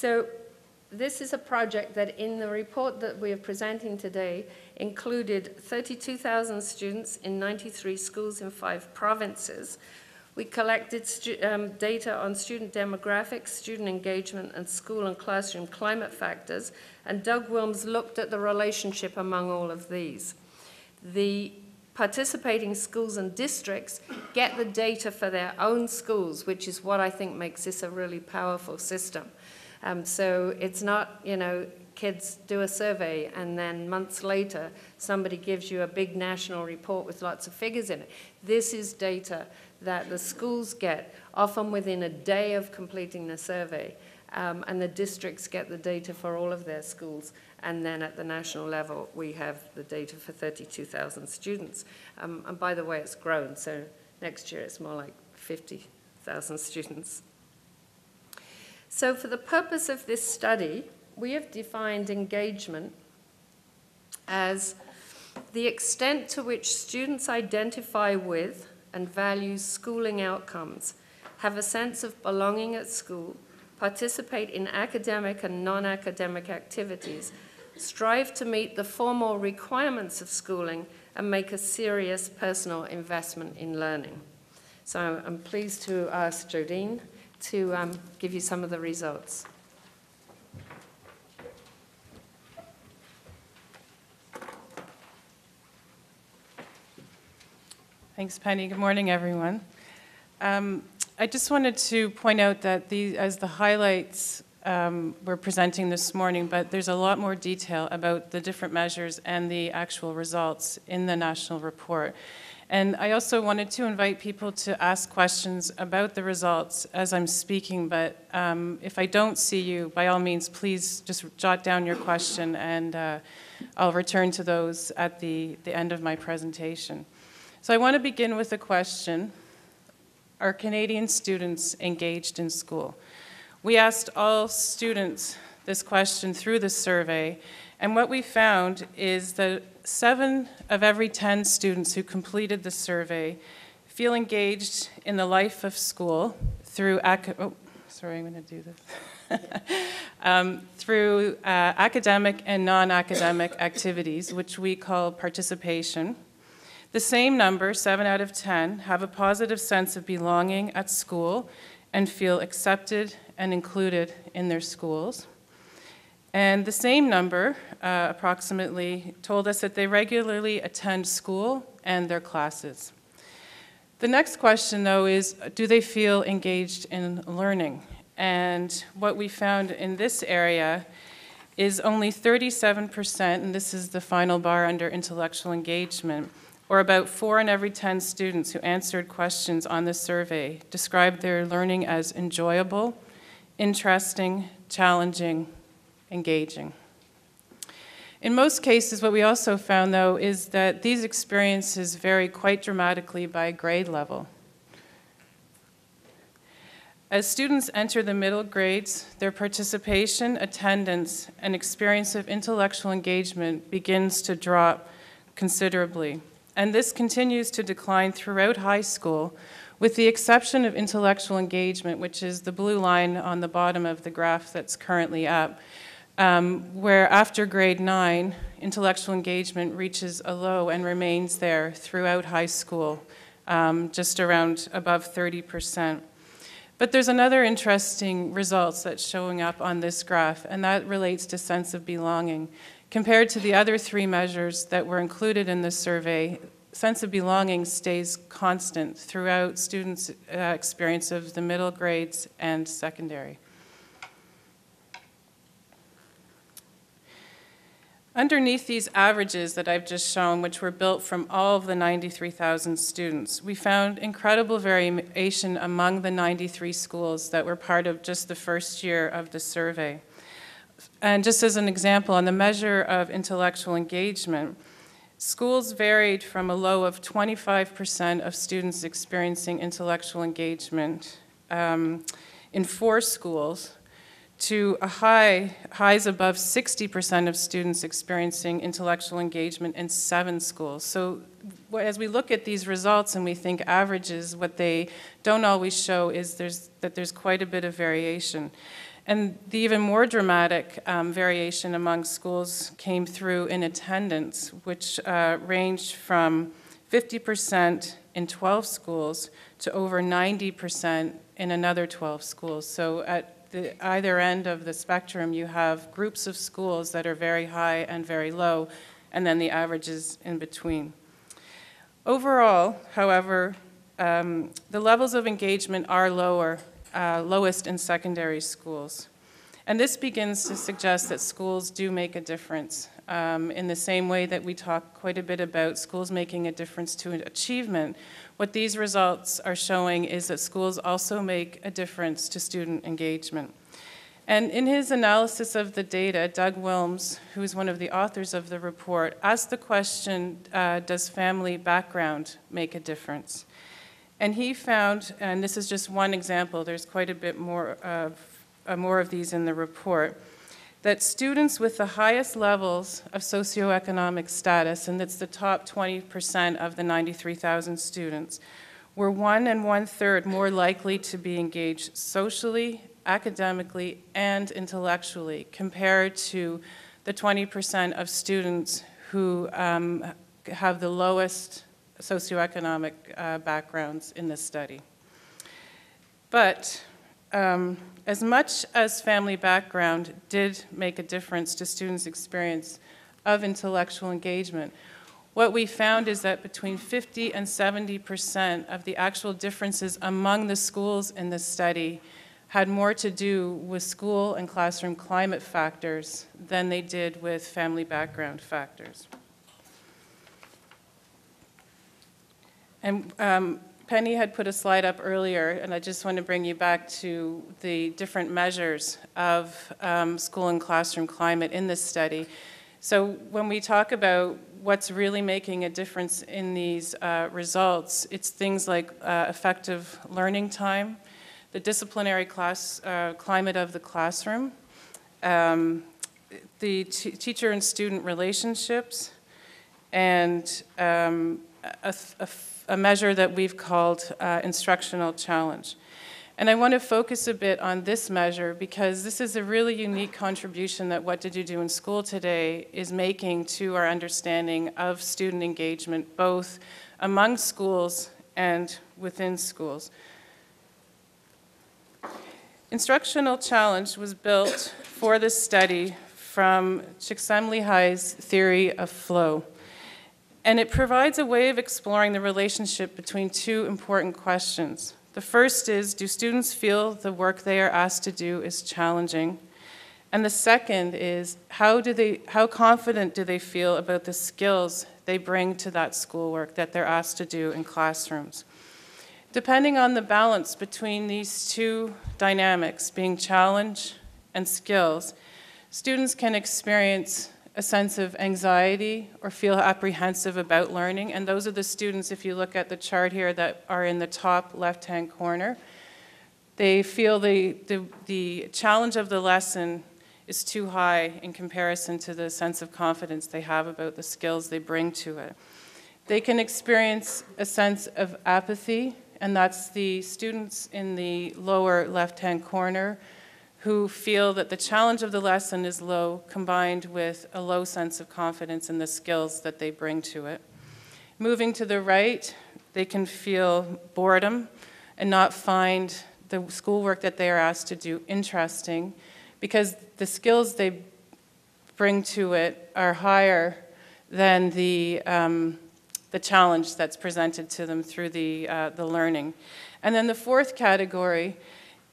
So this is a project that in the report that we are presenting today included 32,000 students in 93 schools in 5 provinces. We collected data on student demographics, student engagement, and school and classroom climate factors, and Doug Wilms looked at the relationship among all of these. The participating schools and districts get the data for their own schools, which is what I think makes this a really powerful system. So it's not, you know, kids do a survey and then months later somebody gives you a big national report with lots of figures in it. This is data that the schools get, often within a day of completing the survey, and the districts get the data for all of their schools. And then at the national level, we have the data for 32,000 students. And by the way, it's grown, so next year it's more like 50,000 students. So for the purpose of this study, we have defined engagement as the extent to which students identify with and value schooling outcomes, have a sense of belonging at school, participate in academic and non-academic activities, strive to meet the formal requirements of schooling, and make a serious personal investment in learning. So I'm pleased to ask Jodene to give you some of the results. Thanks, Penny. Good morning, everyone. I just wanted to point out that as the highlights we're presenting this morning, but there's a lot more detail about the different measures and the actual results in the national report. And I also wanted to invite people to ask questions about the results as I'm speaking, but if I don't see you, by all means, please just jot down your question, and I'll return to those at the end of my presentation. So I want to begin with a question. Are Canadian students engaged in school? We asked all students this question through the survey, and what we found is that 7 of every 10 students who completed the survey feel engaged in the life of school through through academic and non-academic activities, which we call participation. The same number, 7 out of 10, have a positive sense of belonging at school and feel accepted and included in their schools. And the same number, approximately, told us that they regularly attend school and their classes. The next question, though, is do they feel engaged in learning? And what we found in this area is only 37%, and this is the final bar under intellectual engagement, or about 4 in every 10 students who answered questions on the survey described their learning as enjoyable, interesting, challenging, engaging. In most cases, what we also found, though, is that these experiences vary quite dramatically by grade level. As students enter the middle grades, their participation, attendance, and experience of intellectual engagement begins to drop considerably. And this continues to decline throughout high school, with the exception of intellectual engagement, which is the blue line on the bottom of the graph that's currently up, where after grade 9, intellectual engagement reaches a low and remains there throughout high school, just around above 30%. But there's another interesting result that's showing up on this graph, and that relates to sense of belonging. Compared to the other 3 measures that were included in this survey, sense of belonging stays constant throughout students' experience of the middle grades and secondary. Underneath these averages that I've just shown, which were built from all of the 93,000 students, we found incredible variation among the 93 schools that were part of just the first year of the survey. And just as an example, on the measure of intellectual engagement, schools varied from a low of 25% of students experiencing intellectual engagement in 4 schools to highs above 60% of students experiencing intellectual engagement in 7 schools. So as we look at these results and we think averages, what they don't always show is that there's quite a bit of variation. And the even more dramatic variation among schools came through in attendance, which ranged from 50% in 12 schools to over 90% in another 12 schools. So at either end of the spectrum, you have groups of schools that are very high and very low, and then the averages in between. Overall, however, the levels of engagement are lowest in secondary schools. And this begins to suggest that schools do make a difference. In the same way that we talk quite a bit about schools making a difference to achievement, what these results are showing is that schools also make a difference to student engagement. And in his analysis of the data, Doug Wilms, who is one of the authors of the report, asked the question, does family background make a difference? And he found, and this is just one example, there's quite a bit more of these in the report, that students with the highest levels of socioeconomic status, and that's the top 20% of the 93,000 students, were 1 1/3 more likely to be engaged socially, academically, and intellectually compared to the 20% of students who have the lowest socioeconomic backgrounds in this study. But as much as family background did make a difference to students' experience of intellectual engagement, what we found is that between 50 and 70% of the actual differences among the schools in this study had more to do with school and classroom climate factors than they did with family background factors. And Penny had put a slide up earlier, and I just want to bring you back to the different measures of school and classroom climate in this study. So when we talk about what's really making a difference in these results, it's things like effective learning time, the disciplinary climate of the classroom, the teacher and student relationships, and a measure that we've called instructional challenge. And I want to focus a bit on this measure because this is a really unique contribution that What Did You Do in School Today is making to our understanding of student engagement, both among schools and within schools. Instructional challenge was built for this study from Csikszentmihalyi's theory of flow. And it provides a way of exploring the relationship between two important questions. The first is, do students feel the work they are asked to do is challenging? And the second is, how confident do they feel about the skills they bring to that schoolwork that they're asked to do in classrooms? Depending on the balance between these two dynamics, being challenge and skills, students can experience a sense of anxiety or feel apprehensive about learning. And those are the students, if you look at the chart here, that are in the top left-hand corner. They feel the challenge of the lesson is too high in comparison to the sense of confidence they have about the skills they bring to it. They can experience a sense of apathy, and that's the students in the lower left-hand corner who feel that the challenge of the lesson is low, combined with a low sense of confidence in the skills that they bring to it. Moving to the right, they can feel boredom and not find the schoolwork that they are asked to do interesting because the skills they bring to it are higher than the challenge that's presented to them through the learning. And then the fourth category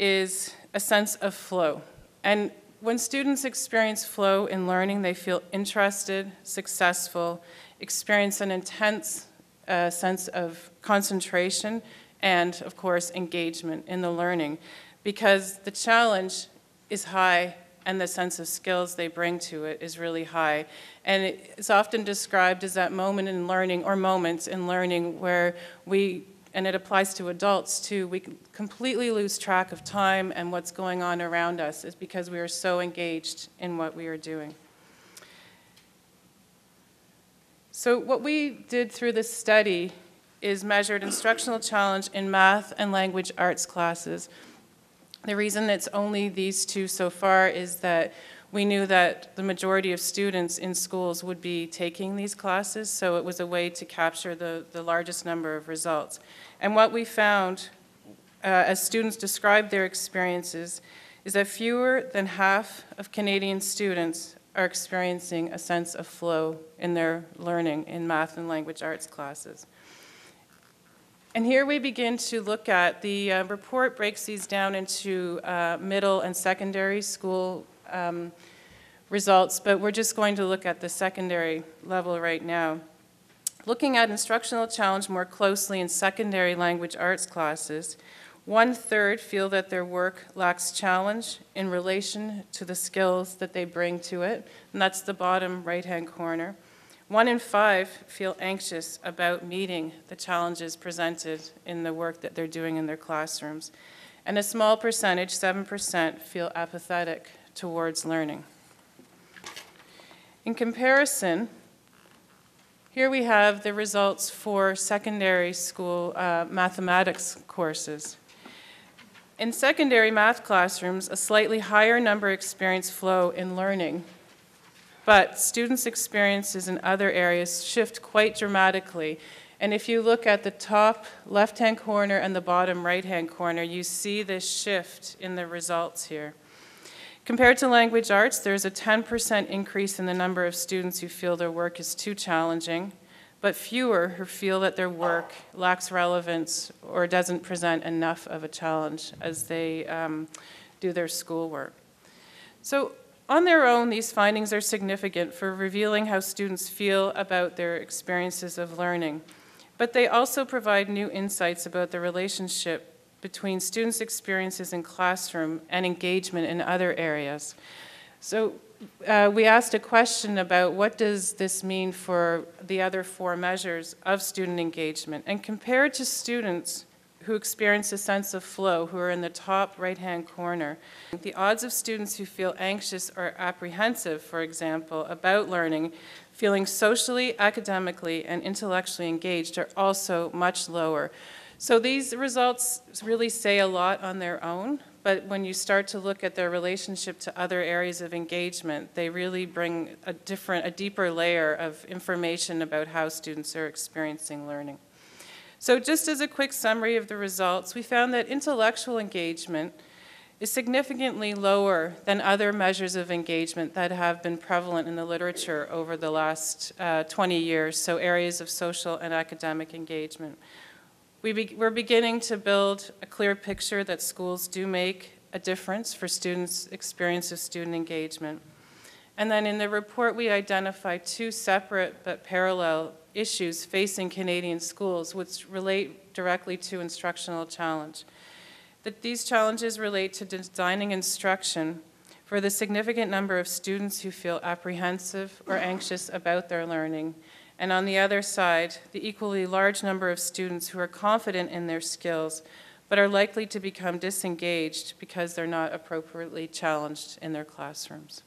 is a sense of flow. And when students experience flow in learning, they feel interested, successful, experience an intense sense of concentration, and, of course, engagement in the learning, because the challenge is high and the sense of skills they bring to it is really high. And it's often described as that moment in learning, or moments in learning, where and it applies to adults too, we completely lose track of time and what's going on around us is because we are so engaged in what we are doing. So what we did through this study is measured instructional challenge in math and language arts classes The reason it's only these two so far is that we knew that the majority of students in schools would be taking these classes, so it was a way to capture the largest number of results. And what we found as students described their experiences is that fewer than half of Canadian students are experiencing a sense of flow in their learning in math and language arts classes. And here we begin to look at, the report breaks these down into middle and secondary school results, but we're just going to look at the secondary level right now. Looking at instructional challenge more closely in secondary language arts classes, 1/3 feel that their work lacks challenge in relation to the skills that they bring to it, and that's the bottom right-hand corner. 1 in 5 feel anxious about meeting the challenges presented in the work that they're doing in their classrooms. And a small percentage, 7%, feel apathetic towards learning. In comparison, here we have the results for secondary school mathematics courses. In secondary math classrooms, a slightly higher number experience flow in learning, but students' experiences in other areas shift quite dramatically. And if you look at the top left-hand corner and the bottom right-hand corner, you see this shift in the results here. Compared to language arts, there's a 10% increase in the number of students who feel their work is too challenging, but fewer who feel that their work lacks relevance or doesn't present enough of a challenge as they do their schoolwork. So on their own, these findings are significant for revealing how students feel about their experiences of learning, but they also provide new insights about the relationship between students' experiences in classroom and engagement in other areas. So we asked a question about what does this mean for the other 4 measures of student engagement, and compared to students who experience a sense of flow, who are in the top right-hand corner, the odds of students who feel anxious or apprehensive, for example, about learning, feeling socially, academically, and intellectually engaged are also much lower. So these results really say a lot on their own, but when you start to look at their relationship to other areas of engagement, they really bring a deeper layer of information about how students are experiencing learning. So just as a quick summary of the results, we found that intellectual engagement is significantly lower than other measures of engagement that have been prevalent in the literature over the last 20 years, so areas of social and academic engagement. We're beginning to build a clear picture that schools do make a difference for students' experience of student engagement. And then in the report, we identified 2 separate but parallel issues facing Canadian schools, which relate directly to instructional challenge. That these challenges relate to designing instruction for the significant number of students who feel apprehensive or anxious about their learning, and on the other side, the equally large number of students who are confident in their skills but are likely to become disengaged because they're not appropriately challenged in their classrooms.